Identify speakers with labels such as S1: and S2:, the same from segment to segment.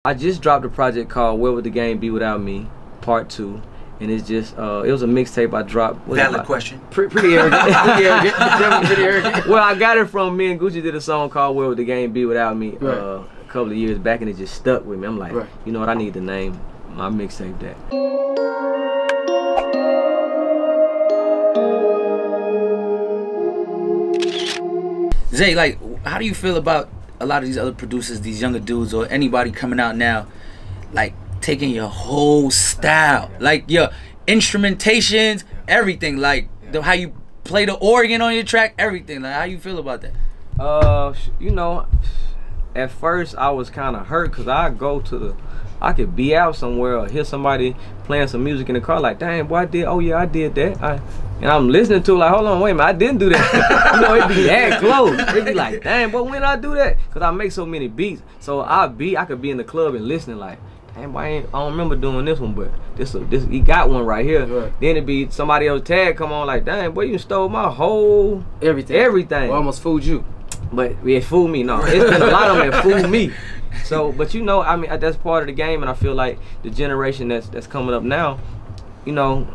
S1: I just dropped a project called Where Would the Game Be Without Me, Part 2. And it's just, it was a mixtape I dropped.
S2: Valid question.
S1: Pretty arrogant. Pretty arrogant. Definitely pretty arrogant. Well, I got it from me and Gucci did a song called Where Would the Game Be Without Me a couple of years back, and it just stuck with me. I'm like, you know what, I need to name my mixtape that.
S2: Zay, like, how do you feel about a lot of these other producers, these younger dudes, or anybody coming out now, like, taking your whole style, like your instrumentations, everything, like how you play the organ on your track, everything? Like, how you feel about that?
S1: You know, at first I was kind of hurt because I could be out somewhere or hear somebody playing some music in the car, like, dang, boy, I did that. And I'm listening to it like, hold on, wait a minute, I didn't do that. You know, it'd be that close. It'd be like, dang, but when I do that, because I make so many beats, so I could be in the club and listening like, dang, boy, I don't remember doing this one, but this he got one right here. Then it'd be somebody else tag come on like, dang, boy, you stole my whole everything.
S3: Well, almost fooled you.
S1: But it fooled me, no. It's been a lot of them that fooled me. So, but you know, I mean, that's part of the game, and I feel like the generation that's coming up now, you know,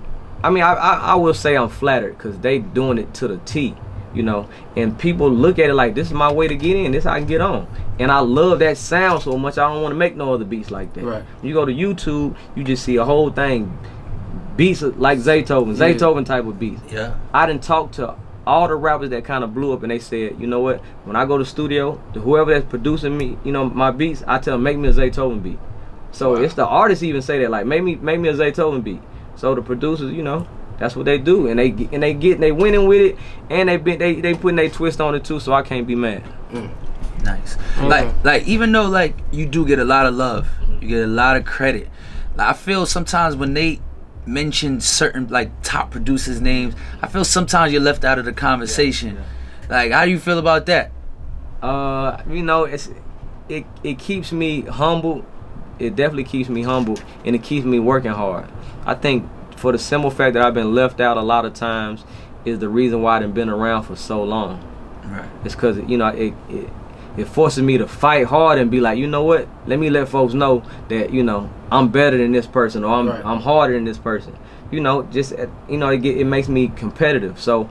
S1: I mean, I will say I'm flattered because they doing it to the T, you know, and people look at it like, this is my way to get in, this is how I can get on. And I love that sound so much, I don't want to make no other beats like that. When you go to YouTube, you just see a whole thing, beats like Zaytoven type of beats. I done talked to all the rappers that kind of blew up, and they said, you know what, when I go to the studio, whoever that's producing me, you know, my beats, I tell them, make me a Zaytoven beat. So it's the artists even say that, like, make me a Zaytoven beat. So the producers, you know, that's what they do, and they winning with it, and they putting their twist on it too. So I can't be mad.
S2: Nice. Like even though like you do get a lot of love, you get a lot of credit. Like, I feel sometimes when they mention certain like top producers' names, I feel sometimes you're left out of the conversation. Like, how do you feel about that?
S1: You know, it keeps me humble. It definitely keeps me humble, and it keeps me working hard. I think for the simple fact that I've been left out a lot of times is the reason why I've been around for so long. It's because, you know, it forces me to fight hard and be like, you know what, let me let folks know that, you know, I'm better than this person, or I'm harder than this person. You know, just, you know, it makes me competitive. So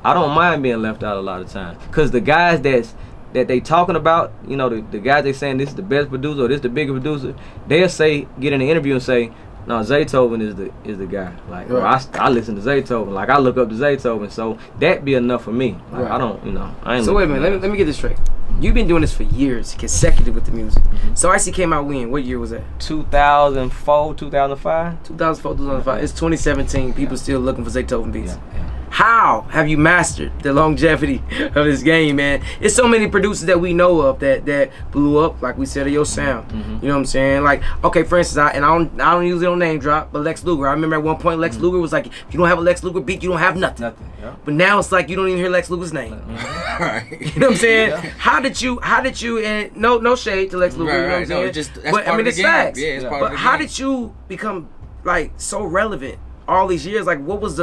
S1: I don't mind being left out a lot of times, because the guys that they talking about, you know, the guys they saying this is the best producer or this is the bigger producer, they'll say, get in the interview and say, no, Zaytoven is the guy. Like, I listen to Zaytoven. Like, I look up to Zaytoven. So that be enough for me. Like, I don't, you know, I ain't.
S3: So wait a minute, let me get this straight. You've been doing this for years, consecutive with the music. So Icy came out when? What year was that?
S1: 2004, 2005.
S3: 2004, 2005. It's 2017. People still looking for Zaytoven beats. How have you mastered the longevity of this game, man? It's so many producers that we know of that blew up, like we said, of your sound. You know what I'm saying? Like, okay, for instance, I don't usually don't name drop, but Lex Luger. I remember at one point Lex Luger was like, if you don't have a Lex Luger beat, you don't have nothing. But now it's like you don't even hear Lex Luger's name. You know what I'm saying? How did you? And no shade to Lex Luger. You know what I'm saying?
S2: Just,
S3: but I mean, it's facts.
S2: Yeah, it's part
S3: but
S2: of the
S3: how
S2: game.
S3: did you become like so relevant all these years? Like, what was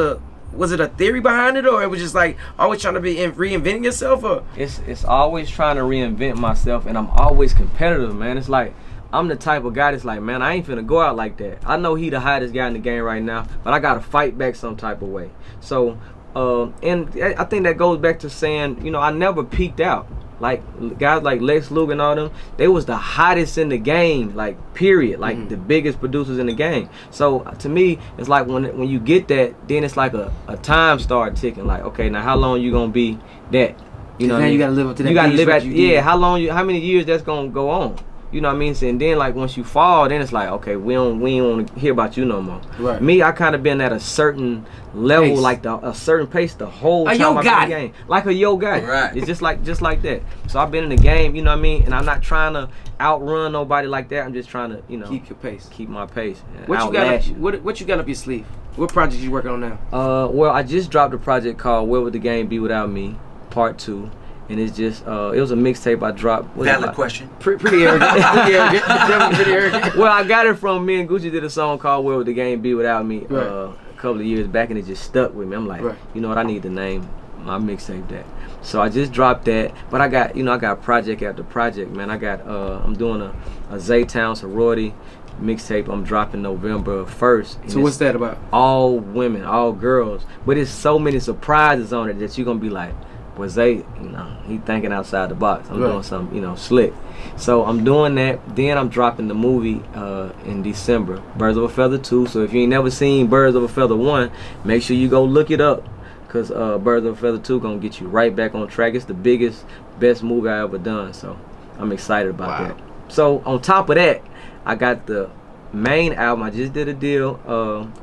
S3: was it a theory behind it, or it was just like always trying to be reinventing yourself? Or
S1: it's always trying to reinvent myself, and I'm always competitive, man. It's like I'm the type of guy that's like, man, I ain't finna go out like that. I know he the hottest guy in the game right now, but I gotta fight back some type of way. So and I think that goes back to saying, you know, I never peaked out. Like guys like Lex Luger and all them, they was the hottest in the game, like period, like the biggest producers in the game. So to me, it's like when you get that, then it's like a time start ticking. Like, okay, now how long you gonna be that? You know,
S3: now you gotta live up to that.
S1: You gotta live at how many years that's gonna go on? You know what I mean? So, and then like once you fall, then it's like, okay, we ain't want to hear about you no more. Me, I kind of been at a certain level, like a certain pace the whole time I've been in the game. Like a yo guy. It's just like that. So I've been in the game, you know what I mean? And I'm not trying to outrun nobody like that. I'm just trying to, you know,
S3: keep your pace.
S1: Keep my pace.
S3: What you got up your sleeve? What project you working on now?
S1: Well, I just dropped a project called Where Would the Game Be Without Me, Part 2. And it's just, it was a mixtape I dropped.
S2: Valid question.
S1: Pretty arrogant. Definitely pretty arrogant. Well, I got it from me and Gucci did a song called Where Would the Game Be Without Me a couple of years back, and it just stuck with me. I'm like, you know what, I need to name my mixtape that. So I just dropped that, but I got, I got project after project, man. I got, I'm doing a Zaytoven sorority mixtape. I'm dropping November 1st.
S3: So what's that about?
S1: All women, all girls, but it's so many surprises on it that you're gonna be like, well, Zay, he thinking outside the box. I'm doing something, slick. So I'm doing that. Then I'm dropping the movie in December, Birds of a Feather 2. So if you ain't never seen Birds of a Feather 1, make sure you go look it up, because Birds of a Feather 2 gonna get you right back on track. It's the biggest, best movie I ever done. So I'm excited about that. So on top of that, I got the main album. I just did a deal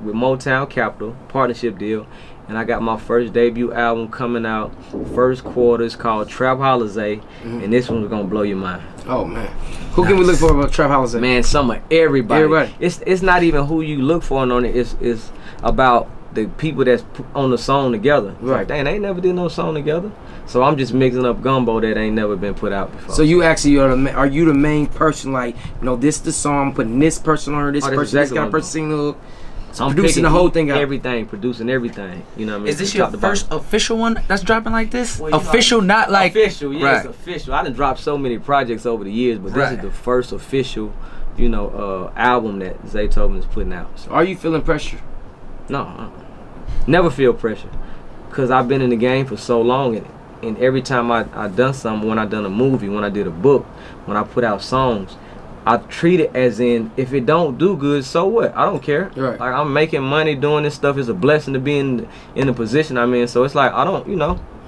S1: with Motown Capital, partnership deal, and I got my first debut album coming out first quarter. It's called Trap Holizay, and this one's gonna blow your mind.
S3: Oh man, who can we look for about Trap Holizay?
S1: Man, some of everybody. It's not even who you look for on it. It's about the people that's on the song together. Right. Like, dang, they ain't never did no song together. So I'm just mixing up gumbo that ain't never been put out before.
S3: So you actually are you the main person? Like, this the song, I'm putting this person on her, this person, exactly this kind of person singing the hook. So I'm producing the whole thing out.
S1: Everything, producing everything. You know what I mean?
S2: Is this your first official one that's dropping like this? Well, official, not like
S1: official. Yeah, it's official. I done dropped so many projects over the years, but this is the first official, album that Zaytoven is putting out. So.
S3: Are you feeling pressure?
S1: No, never feel pressure, cause I've been in the game for so long, and every time I done something, when I done a movie, when I did a book, when I put out songs, I treat it as in, if it don't do good, so what? I don't care.
S3: Right.
S1: Like, I'm making money doing this stuff. It's a blessing to be in the position I'm in. So it's like, I don't,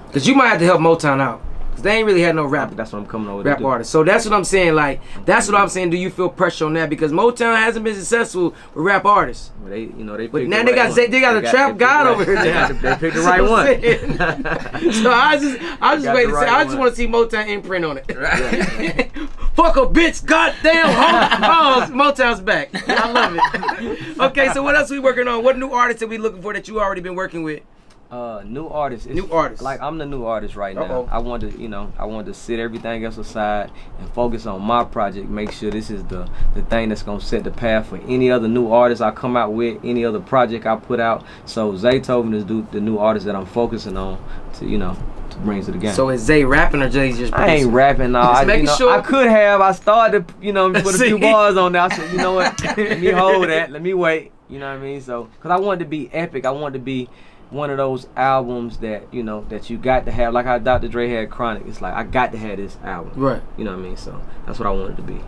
S3: Because you might have to help Motown out. Because they ain't really had no rap.
S1: That's what I'm coming over
S3: rap artists. So that's what I'm saying. Like, that's what I'm saying. Do you feel pressure on that? Because Motown hasn't been successful with rap artists.
S1: Well, they
S3: but now they got a trap god over here.
S1: They picked the right one.
S3: So I just wait to say. I just want to see Motown imprint on it. Right. Fuck a bitch, goddamn hoe. Motown's back. I love it. Okay, so what else we working on? What new artists are we looking for that you already been working with?
S1: New artists.
S3: New artists.
S1: Like, I'm the new artist right now. I wanted to sit everything else aside and focus on my project. Make sure this is the thing that's gonna set the path for any other new artist I come out with, any other project I put out. So Zaytoven is the new artist that I'm focusing on to bring to the game.
S3: So is Zay rapping or Jay just producing?
S1: I ain't rapping. No, I could have. I started to put a few bars on there. I said, you know what? Let me hold that. Let me wait. You know what I mean? So, cause I wanted to be epic. I wanted to be one of those albums that that you got to have, like how Dr. Dre had Chronic. It's like, I got to have this album.
S3: Right.
S1: You know what I mean? So that's what I wanted to be.